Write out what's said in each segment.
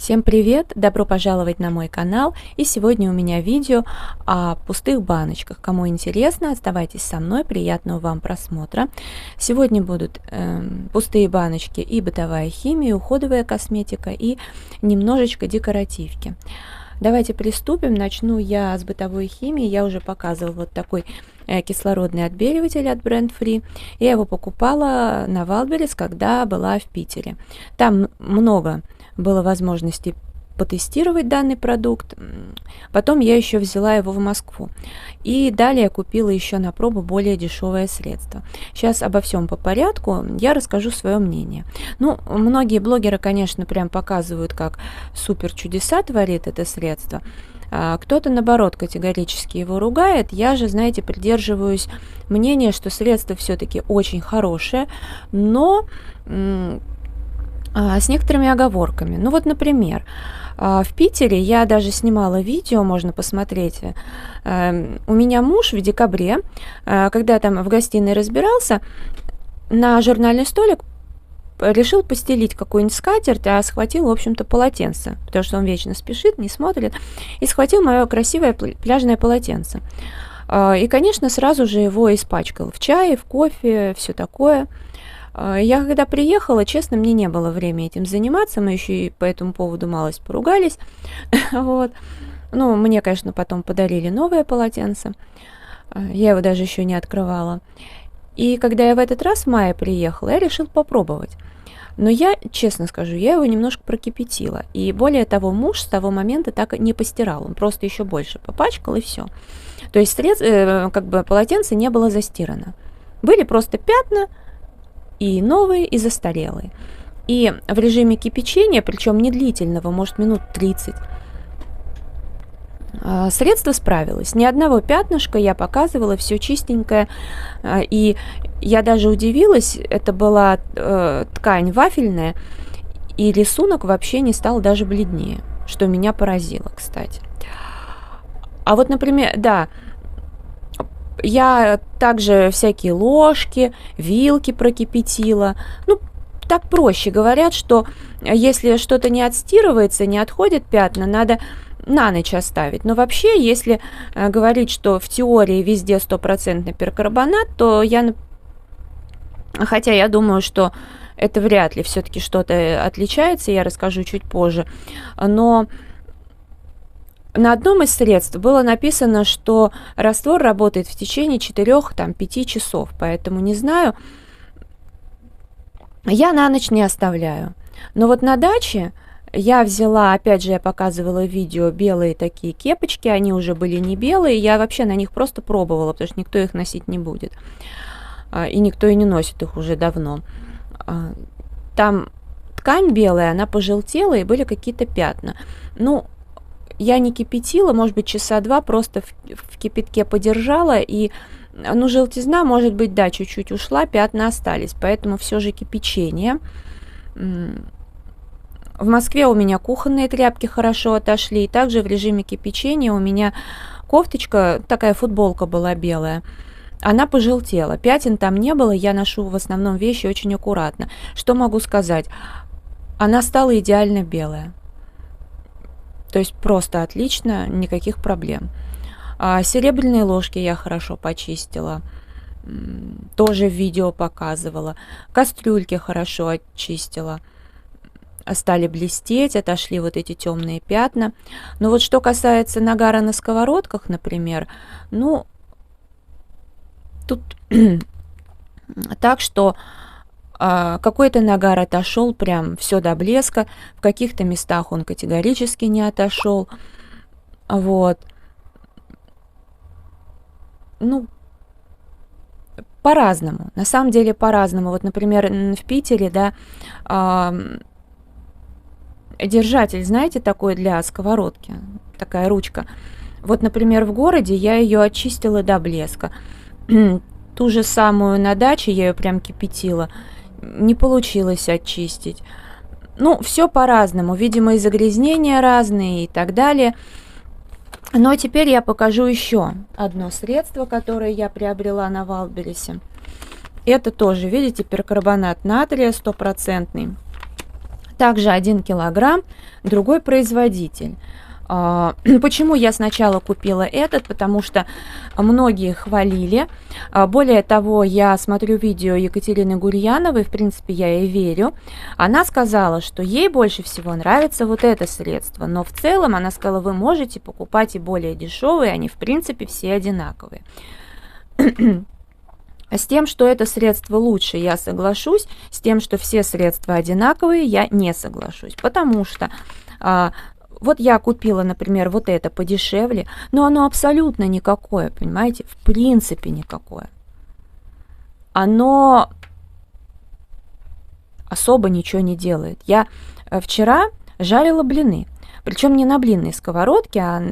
Всем привет! Добро пожаловать на мой канал. И сегодня у меня видео о пустых баночках. Кому интересно, оставайтесь со мной. Приятного вам просмотра. Сегодня будут пустые баночки и бытовая химия, и уходовая косметика, и немножечко декоративки. Давайте приступим. Начну я с бытовой химии. Я уже показывала вот такой кислородный отбеливатель от Brand Free. Я его покупала на Wildberries, когда была в Питере. Там много было возможности потестировать данный продукт. Потом я еще взяла его в Москву. И далее купила еще на пробу более дешевое средство. Сейчас обо всем по порядку. Я расскажу свое мнение. Ну, многие блогеры, конечно, прям показывают, как супер чудеса творит это средство. Кто-то, наоборот, категорически его ругает. Я же, знаете, придерживаюсь мнения, что средство все-таки очень хорошее, но с некоторыми оговорками. Ну вот, например, в Питере я даже снимала видео, можно посмотреть. У меня муж в декабре, когда там в гостиной разбирался, на журнальный столик решил постелить какую-нибудь скатерть, а схватил, в общем-то, полотенце, потому что он вечно спешит, не смотрит, и схватил мое красивое пляжное полотенце. И, конечно, сразу же его испачкал в чае, в кофе, все такое. Я когда приехала, честно, мне не было времени этим заниматься, мы еще и по этому поводу малость поругались. Вот. Ну, мне, конечно, потом подарили новое полотенце, я его даже еще не открывала. И когда я в этот раз в мае приехала, я решила попробовать. Но я, честно скажу, я его немножко прокипятила. И более того, муж с того момента так и не постирал, он просто еще больше попачкал и все. То есть как бы полотенце не было застирано. Были просто пятна, и новые, и застарелые. И в режиме кипячения, причем не длительного, может минут 30, средство справилось. Ни одного пятнышка, я показывала, все чистенькое. И я даже удивилась, это была ткань вафельная, и рисунок вообще не стал даже бледнее, что меня поразило, кстати. А вот, например, да, я также всякие ложки, вилки прокипятила. Ну, так проще. Говорят, что если что-то не отстирывается, не отходят пятна, надо на ночь оставить. Но вообще, если говорить, что в теории везде 100% перкарбонат, то хотя я думаю, что это вряд ли все-таки что-то отличается, я расскажу чуть позже. Но на одном из средств было написано, что раствор работает в течение 4-5 часов, поэтому не знаю, я на ночь не оставляю. Но вот на даче я взяла, опять же, я показывала видео, белые такие кепочки, они уже были не белые, я вообще на них просто пробовала, потому что никто их носить не будет, и никто и не носит их уже давно. Там ткань белая, она пожелтела, и были какие-то пятна. Ну, я не кипятила, может быть, часа два, просто в кипятке подержала, и, ну, желтизна, может быть, да, чуть-чуть ушла, пятна остались, поэтому все же кипячение. В Москве у меня кухонные тряпки хорошо отошли, и также в режиме кипячения у меня кофточка, такая футболка была белая, она пожелтела, пятен там не было, я ношу в основном вещи очень аккуратно. Что могу сказать? Она стала идеально белая. То есть просто отлично, никаких проблем. Серебряные ложки я хорошо почистила, тоже в видео показывала. Кастрюльки хорошо очистила, стали блестеть, отошли вот эти темные пятна. Но вот что касается нагара на сковородках, например, ну, тут так, что какой-то нагар отошел прям все до блеска, в каких-то местах он категорически не отошел. Вот. Ну, по-разному, на самом деле по-разному. Вот, например, в Питере, да, держатель, знаете, такой для сковородки, такая ручка. Вот, например, в городе я ее очистила до блеска. Ту же самую на даче я ее прям кипятила, не получилось очистить. Ну, все по-разному, видимо, и загрязнения разные и так далее. Но теперь я покажу еще одно средство, которое я приобрела на Wildberries. Это тоже, видите, перкарбонат натрия 100%. Также 1 килограмм, другой производитель. Почему я сначала купила этот? Потому что многие хвалили. Более того, я смотрю видео Екатерины Гурьяновой, в принципе, я ей верю. Она сказала, что ей больше всего нравится вот это средство, но в целом она сказала, вы можете покупать и более дешевые, они в принципе все одинаковые. С тем, что это средство лучше, я соглашусь. С тем, что все средства одинаковые, я не соглашусь. Потому что вот я купила, например, вот это подешевле, но оно абсолютно никакое, понимаете? В принципе никакое. Оно особо ничего не делает. Я вчера жарила блины. Причем не на блинной сковородке, а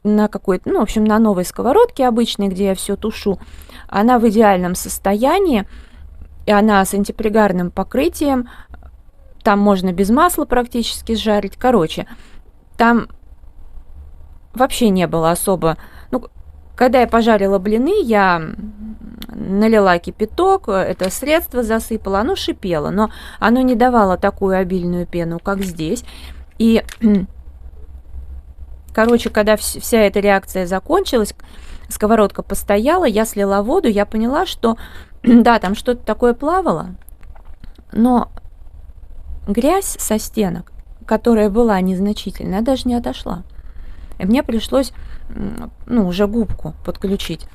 на какой-то, ну, в общем, на новой сковородке обычной, где я все тушу. Она в идеальном состоянии, и она с антипригарным покрытием. Там можно без масла практически жарить. Короче, там вообще не было особо... Ну, когда я пожарила блины, я налила кипяток, это средство засыпала, оно шипело, но оно не давало такую обильную пену, как здесь. И, короче, когда вся эта реакция закончилась, сковородка постояла, я слила воду, я поняла, что, да, там что-то такое плавало, но грязь со стенок, которая была незначительная, даже не отошла. И мне пришлось, ну, уже губку подключить.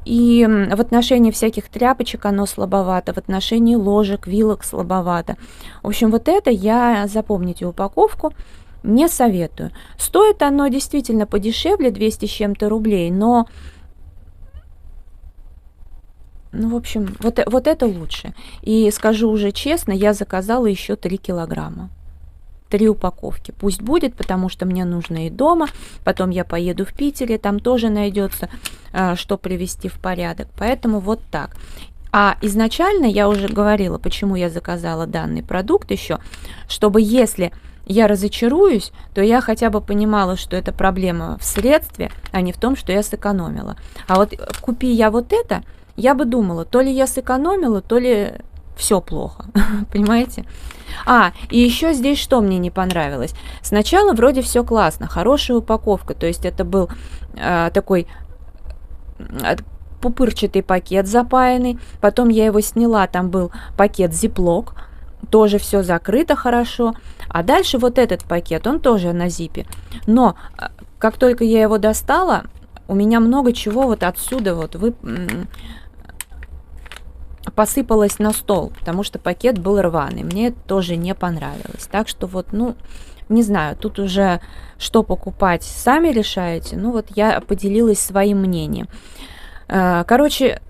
И в отношении всяких тряпочек оно слабовато, в отношении ложек, вилок слабовато. В общем, вот это я, запомните упаковку, не советую. Стоит оно действительно подешевле, 200 с чем-то рублей, но, ну, в общем, вот это лучше. И скажу уже честно, я заказала еще 3 килограмма. 3 упаковки. Пусть будет, потому что мне нужно и дома. Потом я поеду в Питере, там тоже найдется, что привести в порядок. Поэтому вот так. А изначально я уже говорила, почему я заказала данный продукт еще, чтобы если я разочаруюсь, то я хотя бы понимала, что это проблема в средстве, а не в том, что я сэкономила. А вот купи я вот это, я бы думала, то ли я сэкономила, то ли все плохо, понимаете? И еще здесь что мне не понравилось? Сначала вроде все классно, хорошая упаковка, то есть это был такой пупырчатый пакет запаянный, потом я его сняла, там был пакет Ziploc, тоже все закрыто хорошо, а дальше вот этот пакет, он тоже на зипе, но как только я его достала, у меня много чего вот отсюда вот посыпалось на стол, потому что пакет был рваный. Мне это тоже не понравилось. Так что вот, ну, не знаю, тут уже что покупать, сами решаете. Ну вот я поделилась своим мнением. Короче,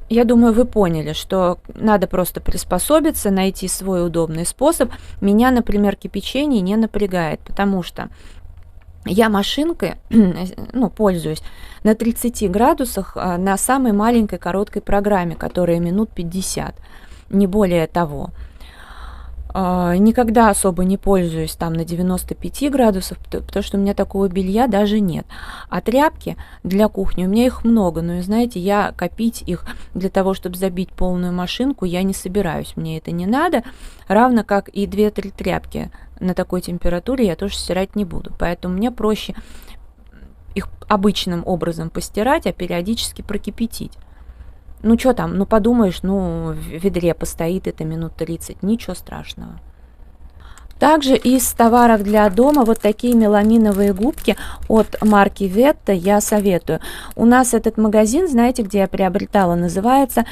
я думаю, вы поняли, что надо просто приспособиться, найти свой удобный способ. Меня, например, кипячение не напрягает, потому что я машинкой, ну, пользуюсь на 30 градусах на самой маленькой короткой программе, которая минут 50, не более того. Никогда особо не пользуюсь там на 95 градусов, потому что у меня такого белья даже нет. А тряпки для кухни, у меня их много, но, знаете, я копить их для того, чтобы забить полную машинку, я не собираюсь, мне это не надо, равно как и 2-3 тряпки на такой температуре я тоже стирать не буду. Поэтому мне проще их обычным образом постирать, а периодически прокипятить. Ну, что там, ну, подумаешь, ну, в ведре постоит это минут 30, ничего страшного. Также из товаров для дома вот такие меламиновые губки от марки Vetta я советую. У нас этот магазин, знаете, где я приобретала, называется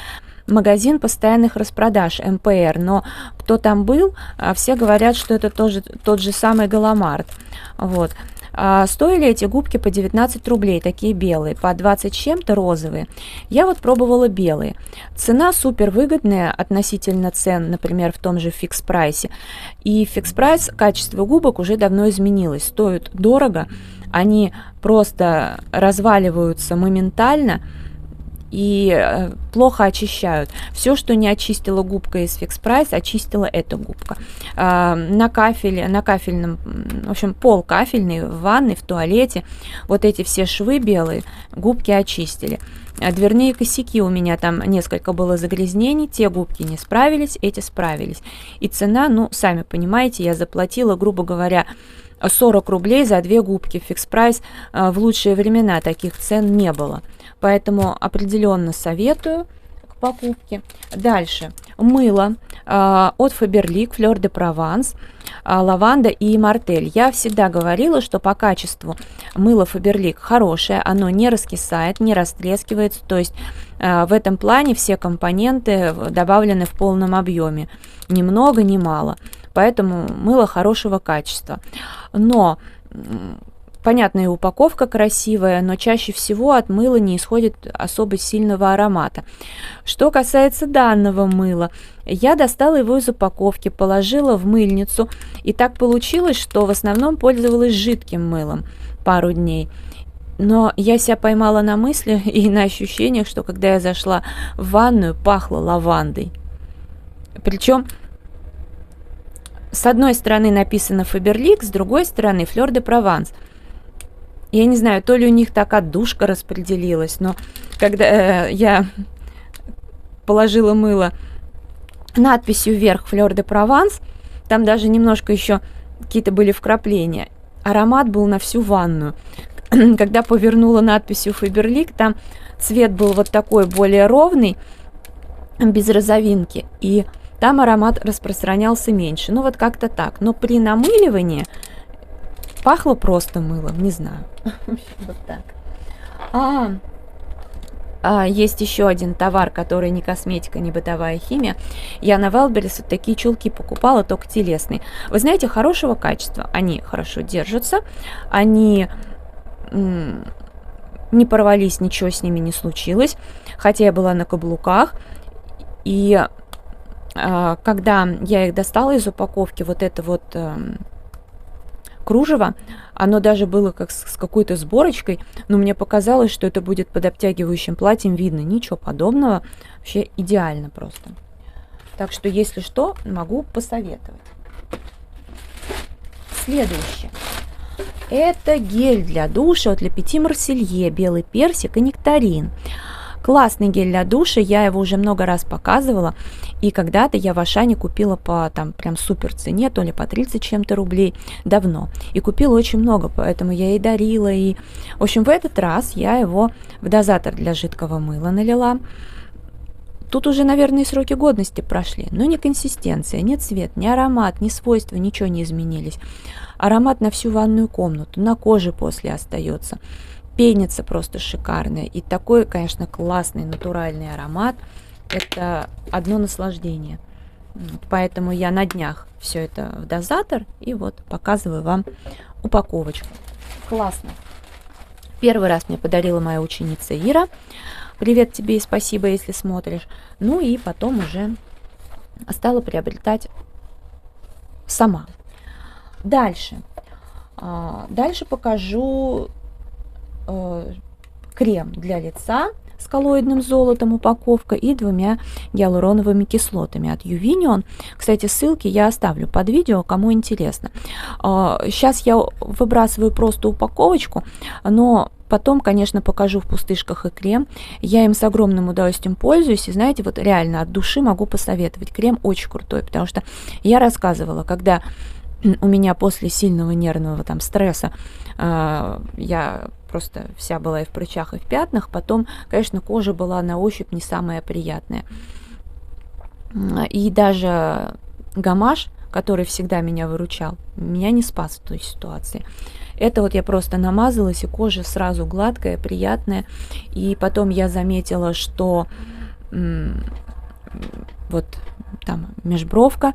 магазин постоянных распродаж, МПР, но кто там был, все говорят, что это тоже тот же самый Галамарт. Вот. Стоили эти губки по 19 рублей, такие белые, по 20 с чем-то розовые. Я вот пробовала белые. Цена супер выгодная относительно цен, например, в том же Фикс Прайсе. И Фикс Прайс, качество губок уже давно изменилось, стоят дорого, они просто разваливаются моментально. и плохо очищают. Все, что не очистила губка из Fix Price, очистила эта губка. На кафельном, в общем, пол кафельный, в ванной, в туалете, вот эти все швы белые губки очистили. Дверные косяки, у меня там несколько было загрязнений, те губки не справились, эти справились. И цена, ну, сами понимаете, я заплатила, грубо говоря, 40 рублей за 2 губки. Fix Price в лучшие времена таких цен не было. Поэтому определенно советую к покупке. Дальше. Мыло от Faberlic, Fleur de Provence, лаванда и мартель. Я всегда говорила, что по качеству мыло Faberlic хорошее, оно не раскисает, не растрескивается, то есть в этом плане все компоненты добавлены в полном объеме, ни много, ни мало, поэтому мыло хорошего качества. Но понятно, и упаковка красивая, но чаще всего от мыла не исходит особо сильного аромата. Что касается данного мыла, я достала его из упаковки, положила в мыльницу, и так получилось, что в основном пользовалась жидким мылом пару дней. Но я себя поймала на мысли и на ощущениях, что когда я зашла в ванную, пахло лавандой. Причем с одной стороны написано Faberlic, с другой стороны Fleur de Provence. Я не знаю, то ли у них так отдушка распределилась, но когда я положила мыло надписью вверх Fleur de Provence, там даже немножко еще какие-то были вкрапления. Аромат был на всю ванную. Когда повернула надписью Faberlic, там цвет был вот такой более ровный, без розовинки, и там аромат распространялся меньше. Ну вот как-то так. Но при намыливании пахло просто мылом, не знаю. Вот так. Есть еще один товар, который не косметика, не бытовая химия. Я на Wildberries вот такие чулки покупала, только телесные. Вы знаете, хорошего качества. Они хорошо держатся, они не порвались, ничего с ними не случилось. Хотя я была на каблуках. И когда я их достала из упаковки, вот это вот кружево, оно даже было как с какой-то сборочкой, но мне показалось, что это будет под обтягивающим платьем видно. Ничего подобного. Вообще идеально просто. Так что, если что, могу посоветовать. Следующее. Это гель для душа от Le Petit Marseillais, белый персик и нектарин. Классный гель для душа, я его уже много раз показывала, и когда-то я в Ашане купила по там прям супер цене, то ли по 30 чем-то рублей, давно, и купила очень много, поэтому я и дарила, и, в общем, в этот раз я его в дозатор для жидкого мыла налила. Тут уже, наверное, и сроки годности прошли, но ни консистенция, ни цвет, ни аромат, ни свойства, ничего не изменились. Аромат на всю ванную комнату, на коже после остается. Пенится просто шикарная. И такой, конечно, классный натуральный аромат. Это одно наслаждение. Поэтому я на днях все это в дозатор. И вот показываю вам упаковочку. Классно. Первый раз мне подарила моя ученица Ира. Привет тебе и спасибо, если смотришь. Ну и потом уже стала приобретать сама. Дальше. Дальше покажу крем для лица с коллоидным золотом, упаковка, и 2 гиалуроновыми кислотами от Ювинион. Кстати, ссылки я оставлю под видео, кому интересно. Сейчас я выбрасываю просто упаковочку, но потом, конечно, покажу в пустышках и крем. Я им с огромным удовольствием пользуюсь, и знаете, вот реально от души могу посоветовать. Крем очень крутой, потому что я рассказывала, когда у меня после сильного нервного там стресса я просто вся была и в прыщах, и в пятнах. Потом, конечно, кожа была на ощупь не самая приятная. И даже гамаш, который всегда меня выручал, меня не спас в той ситуации. Это вот я просто намазалась, и кожа сразу гладкая, приятная. И потом я заметила, что вот там межбровка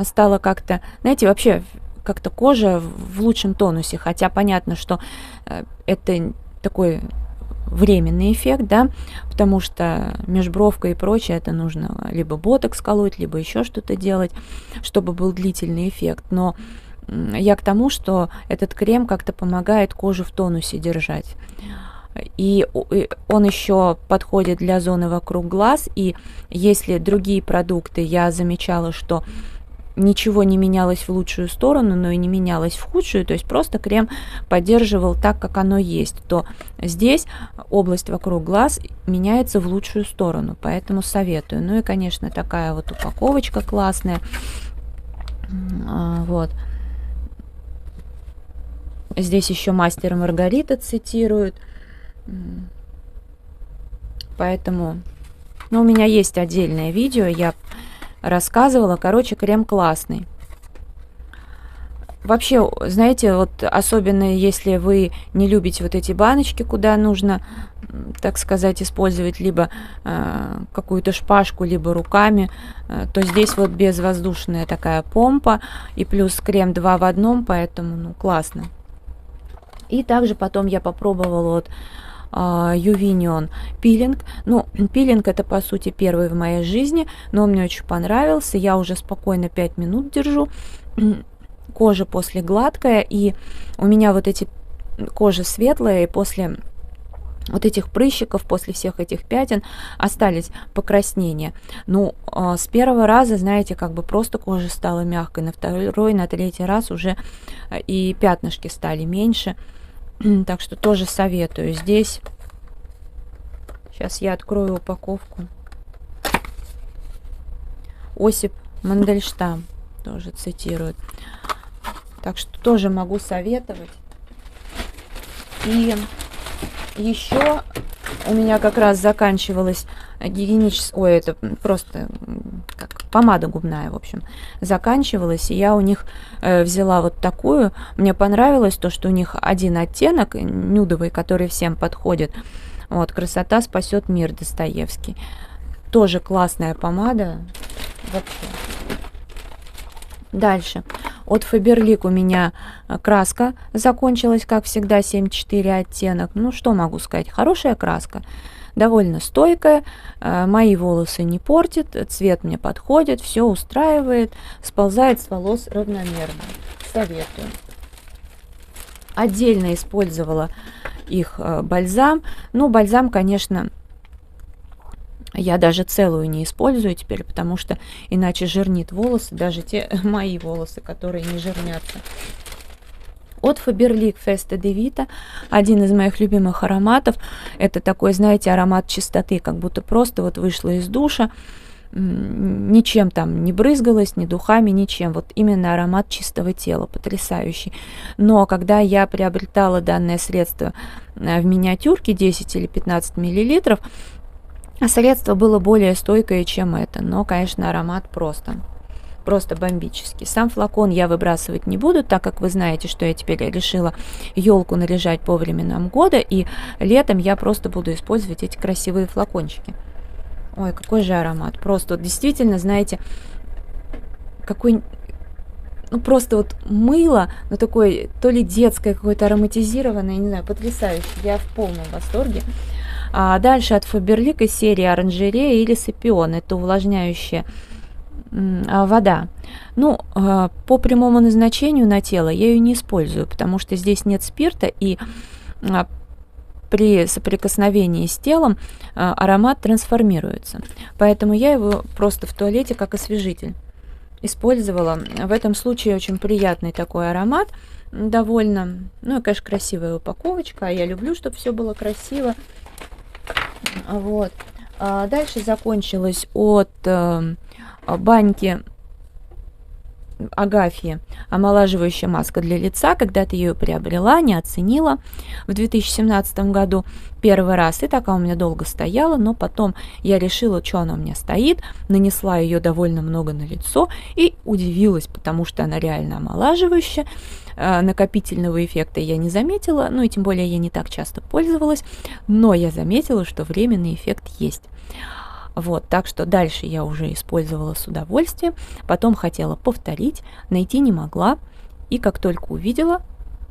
стала как-то, знаете, вообще как-то кожа в лучшем тонусе, хотя понятно, что это такой временный эффект, да, потому что межбровка и прочее, это нужно либо ботокс колоть, либо еще что-то делать, чтобы был длительный эффект. Но я к тому, что этот крем как-то помогает кожу в тонусе держать. и он еще подходит для зоны вокруг глаз. И если другие продукты, я замечала, что ничего не менялось в лучшую сторону, но и не менялось в худшую, то есть просто крем поддерживал так, как оно есть, то здесь область вокруг глаз меняется в лучшую сторону, поэтому советую. Ну и, конечно, такая вот упаковочка классная. Вот. Здесь еще «Мастер и Маргарита» цитируют. Поэтому, ну, у меня есть отдельное видео, я рассказывала. Короче, крем классный. Вообще, знаете, вот особенно если вы не любите вот эти баночки, куда нужно, так сказать, использовать либо какую-то шпажку, либо руками, то здесь вот безвоздушная такая помпа и плюс крем 2 в 1, поэтому, ну, классно. И также потом я попробовала вот Ювенион пилинг. Ну, пилинг это по сути первый в моей жизни, но он мне очень понравился. Я уже спокойно 5 минут держу. Кожа после гладкая, и у меня вот эти кожа светлая, и после вот этих прыщиков, после всех этих пятен остались покраснения. Ну, с первого раза, знаете, как бы просто кожа стала мягкой, на второй, на третий раз уже и пятнышки стали меньше. Так что тоже советую. Здесь сейчас я открою упаковку. Осип Мандельштам тоже цитирует. Так что тоже могу советовать. И еще у меня как раз заканчивалась гигиеническая, ой, это просто как помада губная, в общем, заканчивалась, и я у них взяла вот такую. Мне понравилось то, что у них один оттенок нюдовый, который всем подходит. Вот, «Красота спасет мир», Достоевский. Тоже классная помада. Вообще. Дальше. От Faberlic у меня краска закончилась, как всегда, 7,4 оттенок. Ну, что могу сказать? Хорошая краска. Довольно стойкая, мои волосы не портит, цвет мне подходит, все устраивает, сползает с волос равномерно. Советую. Отдельно использовала их бальзам. Ну, бальзам, конечно, я даже целую не использую теперь, потому что иначе жирнит волосы, даже те мои волосы, которые не жирнятся. От Faberlic Festa de Vita, один из моих любимых ароматов. Это такой, знаете, аромат чистоты, как будто просто вот вышла из душа, ничем там не брызгалась, ни духами, ничем. Вот именно аромат чистого тела, потрясающий. Но когда я приобретала данное средство в миниатюрке 10 или 15 миллилитров, средство было более стойкое, чем это. Но, конечно, аромат просто бомбический. Сам флакон я выбрасывать не буду, так как вы знаете, что я теперь решила елку наряжать по временам года, и летом я просто буду использовать эти красивые флакончики. Ой, какой же аромат. Просто вот действительно, знаете, какой, ну просто вот мыло, но такое то ли детское, какое-то ароматизированное, не знаю, потрясающе. Я в полном восторге. А дальше от Faberlic из серии Оранжерея или Сапион. Это увлажняющая вода. Ну, по прямому назначению на тело я ее не использую, потому что здесь нет спирта, и при соприкосновении с телом аромат трансформируется. Поэтому я его просто в туалете как освежитель использовала. В этом случае очень приятный такой аромат, довольно, ну и, конечно, красивая упаковочка. Я люблю, чтобы все было красиво. Вот. Дальше закончилась от баньки Агафьи омолаживающая маска для лица. Когда-то ее приобрела, не оценила в 2017 году первый раз, и такая у меня долго стояла, но потом я решила, что она у меня стоит, нанесла ее довольно много на лицо и удивилась, потому что она реально омолаживающая. Накопительного эффекта я не заметила, ну и тем более я не так часто пользовалась, но я заметила, что временный эффект есть. Вот, так что дальше я уже использовала с удовольствием, потом хотела повторить, найти не могла, и как только увидела,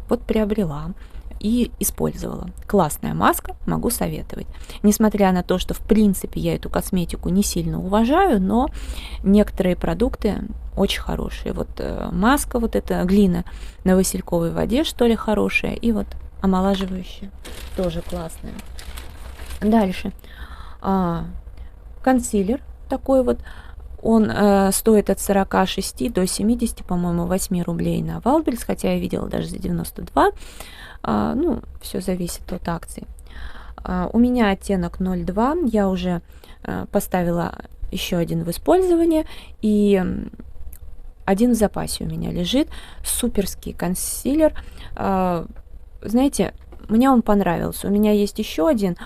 вот приобрела и использовала. Классная маска, могу советовать. Несмотря на то, что в принципе я эту косметику не сильно уважаю, но некоторые продукты очень хорошие. Вот маска, вот эта глина на васильковой воде, что ли, хорошая, и вот омолаживающее. Тоже классное. Дальше. Консилер такой вот. Он стоит от 46 до 70, по-моему, 8 рублей на Валберс, хотя я видела даже за 92. Ну, все зависит от акций. У меня оттенок 02. Я уже поставила еще один в использование, и один в запасе у меня лежит. Суперский консилер. Знаете, мне он понравился. У меня есть еще один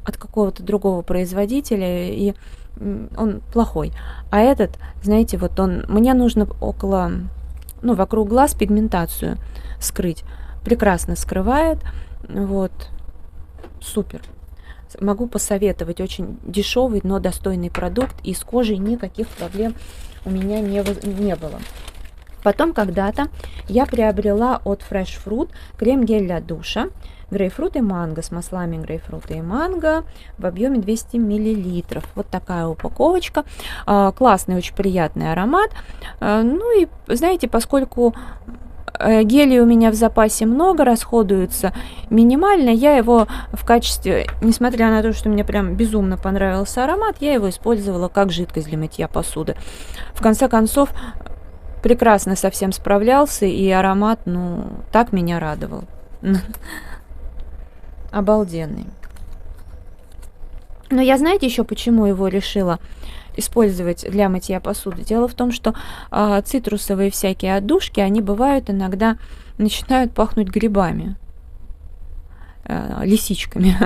от какого-то другого производителя, и он плохой. А этот, знаете, вот он, мне нужно около, ну, вокруг глаз пигментацию скрыть. Прекрасно скрывает. Вот. Супер. Могу посоветовать. Очень дешевый, но достойный продукт. И с кожей никаких проблем у меня не было. Потом когда-то я приобрела от Fresh Fruit крем-гель для душа. Грейпфрут и манго с маслами грейпфрута и манго в объеме 200 мл. Вот такая упаковочка. Классный, очень приятный аромат. Ну и, знаете, поскольку гелей у меня в запасе много, расходуется минимально, я его в качестве, несмотря на то, что мне прям безумно понравился аромат, я его использовала как жидкость для мытья посуды. В конце концов, прекрасно со всем справлялся, и аромат, ну, так меня радовал. Обалденный. Но я, знаете, еще почему его решила использовать для мытья посуды? Дело в том, что цитрусовые всякие отдушки, они бывают иногда начинают пахнуть грибами, лисичками.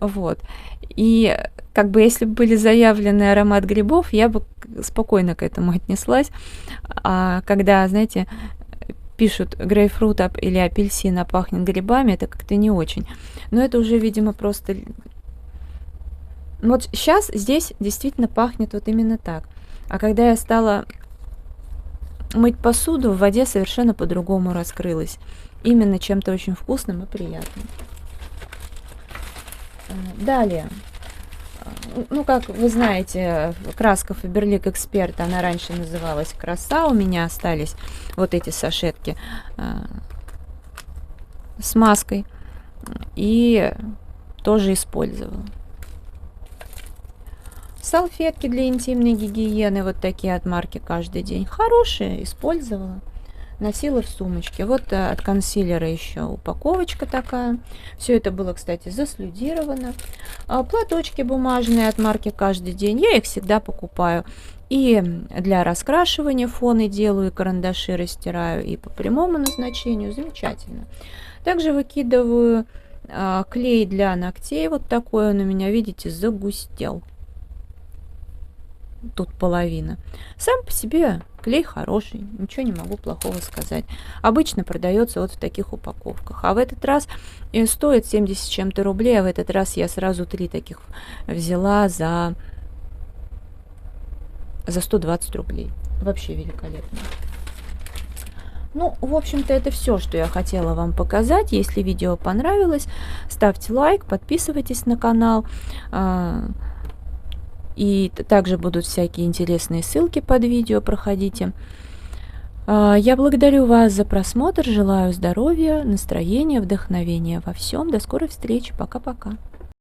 Вот. И как бы если бы были заявлены аромат грибов, я бы спокойно к этому отнеслась. А когда, знаете, пишут грейпфрут или апельсин, а пахнет грибами, это как-то не очень. Но это уже, видимо, просто... Вот сейчас здесь действительно пахнет вот именно так. А когда я стала мыть посуду, в воде совершенно по-другому раскрылась. Именно чем-то очень вкусным и приятным. Далее. Ну, как вы знаете, краска Faberlic Expert, она раньше называлась Краса. У меня остались вот эти сашетки с маской. И тоже использовала. Салфетки для интимной гигиены, вот такие от марки «Каждый день». Хорошие, использовала. Носила в сумочке. Вот от консилера еще упаковочка такая. Все это было, кстати, заслюдировано. Платочки бумажные от марки «Каждый день». Я их всегда покупаю. И для раскрашивания фоны делаю, и карандаши растираю, и по прямому назначению. Замечательно. Также выкидываю клей для ногтей. Вот такой он у меня, видите, загустел. Тут половина. Сам по себе клей хороший, ничего не могу плохого сказать. Обычно продается вот в таких упаковках. А в этот раз стоит 70 с чем-то рублей, а в этот раз я сразу 3 таких взяла за 120 рублей. Вообще великолепно. Ну, в общем-то, это все, что я хотела вам показать. Если видео понравилось, ставьте лайк, подписывайтесь на канал. И также будут всякие интересные ссылки под видео, проходите. Я благодарю вас за просмотр, желаю здоровья, настроения, вдохновения во всем. До скорой встречи, пока-пока.